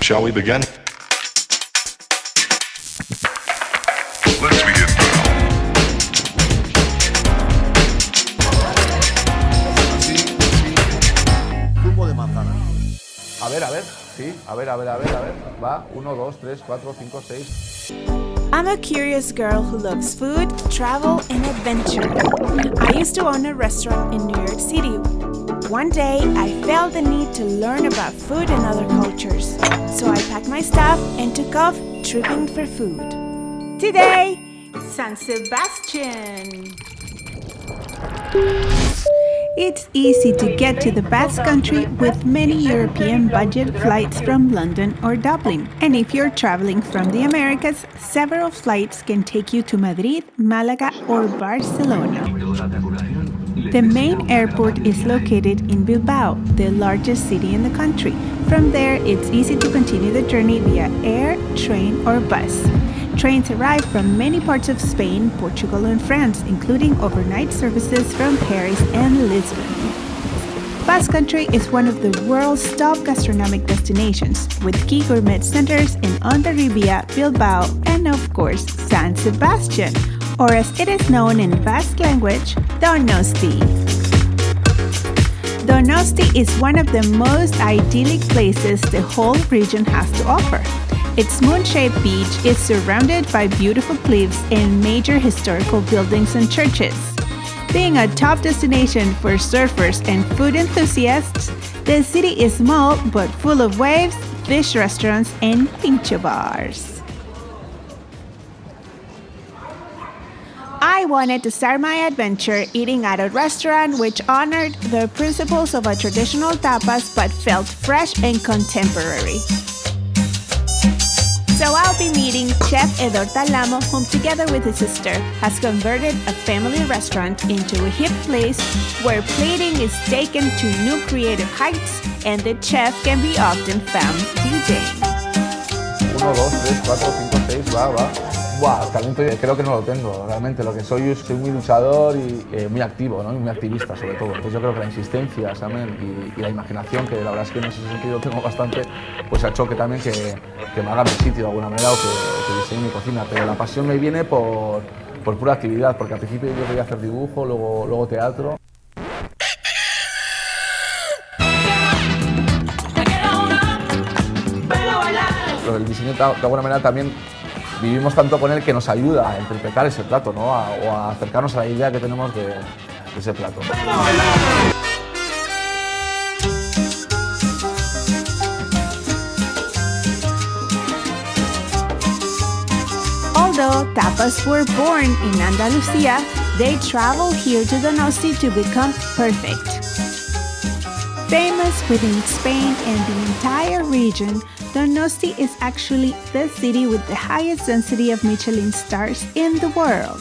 Shall we begin? Zumo de manzana. A ver, sí, a ver. Va, 1, 2, 3, 4, 5, 6. I'm a curious girl who loves food, travel, and adventure. I used to own a restaurant in New York City. One day, I felt the need to learn about food and other cultures. So I packed my stuff and took off tripping for food. Today, San Sebastian. It's easy to get to the Basque Country with many European budget flights from London or Dublin. And if you're traveling from the Americas, several flights can take you to Madrid, Malaga, or Barcelona. The main airport is located in Bilbao, the largest city in the country. From there, it's easy to continue the journey via air, train, or bus. Trains arrive from many parts of Spain, Portugal, and France, including overnight services from Paris and Lisbon. Basque Country is one of the world's top gastronomic destinations, with key gourmet centers in Hondarribia, Bilbao, and of course, San Sebastian, or as it is known in Basque language, Donosti. Donosti is one of the most idyllic places the whole region has to offer. Its moon-shaped beach is surrounded by beautiful cliffs and major historical buildings and churches. Being a top destination for surfers and food enthusiasts, the city is small but full of waves, fish restaurants, and pincho bars. I wanted to start my adventure eating at a restaurant which honored the principles of a traditional tapas but felt fresh and contemporary. So I'll be meeting Chef Edor Talamo, whom together with his sister has converted a family restaurant into a hip place where plating is taken to new creative heights and the chef can be often found DJing. 1, 2, 3, 4, 5, 6, va. Buah, talento creo que no lo tengo, realmente. Lo que soy muy luchador y muy activo, ¿no? Y muy activista sobre todo. Entonces yo creo que la insistencia también y la imaginación, que la verdad es que en ese sentido tengo bastante, pues ha hecho que también que me haga mi sitio de alguna manera o que diseñe mi cocina. Pero la pasión me viene por pura actividad, porque al principio yo quería hacer dibujo, luego teatro. Pero el diseño de alguna manera también vivimos tanto con él que nos ayuda a interpretar ese plato, ¿no? O a acercarnos a la idea que tenemos de ese plato. Although tapas were born in Andalucia, they traveled here to Donostia to become perfect. Famous within Spain and the entire region, Donosti is actually the city with the highest density of Michelin stars in the world.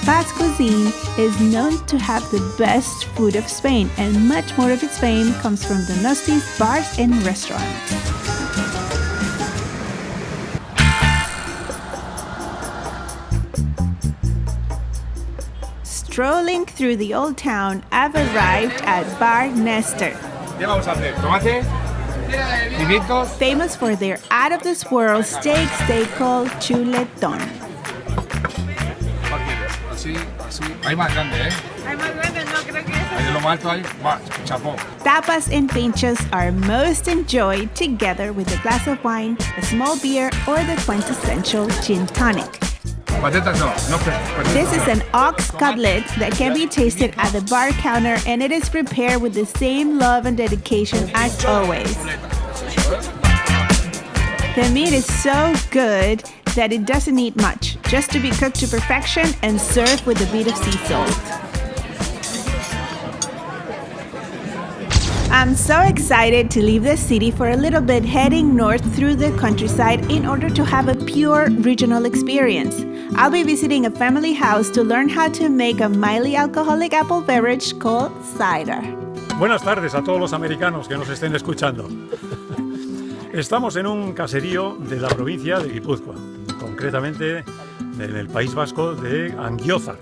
Basque cuisine is known to have the best food of Spain, and much more of its fame comes from Donostia's bars and restaurants. Strolling through the old town, I've arrived at Bar Nestor. ¿Qué vamos a hacer? ¿Tomate? ¿Pimientos? Famous for their out-of-this-world steaks they call chuletón. Así. Hay más grande, ¿eh? Hay más grande, no creo que Hay de lo más alto, hay más, chapó. Tapas and Pintxos are most enjoyed together with a glass of wine, a small beer, or the quintessential gin tonic. Patatas no. Patatas This is no. an ox cutlet that can be tasted at the bar counter, and it is prepared with the same love and dedication as always. The meat is so good that it doesn't need much, just to be cooked to perfection and served with a bit of sea salt. I'm so excited to leave the city for a little bit, heading north through the countryside in order to have a pure regional experience. I'll be visiting a family house to learn how to make a mildly alcoholic apple beverage called cider. Buenas tardes a todos los americanos que nos estén escuchando. Estamos en un caserío de la provincia de Guipúzcoa, concretamente en el País Vasco de Angiózar.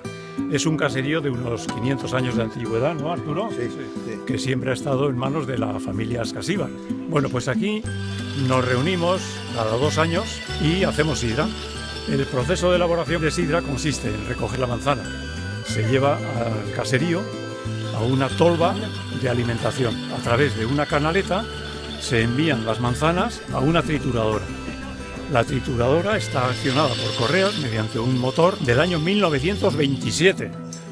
Es un caserío de unos 500 años de antigüedad, ¿no, Arturo? Sí. Que siempre ha estado en manos de la familia Ascasíbar. Bueno, pues aquí nos reunimos cada 2 años y hacemos sidra. El proceso de elaboración de sidra consiste en recoger la manzana. Se lleva al caserío a una tolva de alimentación. A través de una canaleta se envían las manzanas a una trituradora. La trituradora está accionada por correas mediante un motor del año 1927,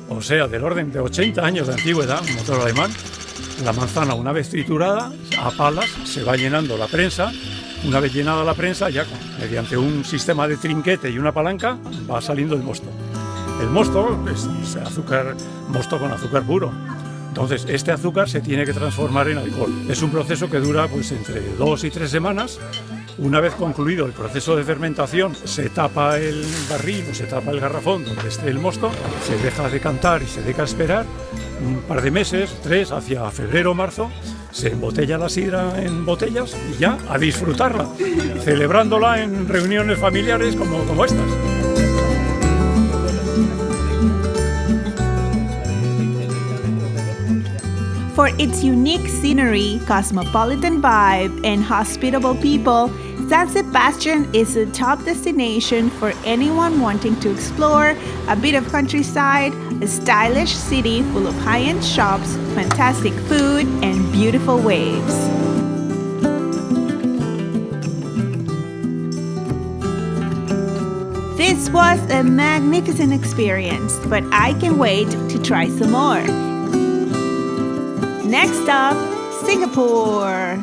o sea, del orden de 80 años de antigüedad, un motor alemán. La manzana, una vez triturada, a palas se va llenando la prensa. Una vez llenada la prensa, ya mediante un sistema de trinquete y una palanca, va saliendo el mosto. El mosto es mosto con azúcar puro. Entonces, este azúcar se tiene que transformar en alcohol. Es un proceso que dura pues, entre 2 y 3 semanas. Una vez concluido el proceso de fermentación, se tapa el barril o se tapa el garrafón donde esté el mosto, se deja decantar y se deja esperar un par de meses, 3, hacia febrero o marzo, se embotella la sidra en botellas y ya a disfrutarla, celebrándola en reuniones familiares como estas. For its unique scenery, cosmopolitan vibe, and hospitable people, San Sebastian is a top destination for anyone wanting to explore a bit of countryside, a stylish city full of high-end shops, fantastic food, and beautiful waves. This was a magnificent experience, but I can't wait to try some more. Next up, Singapore.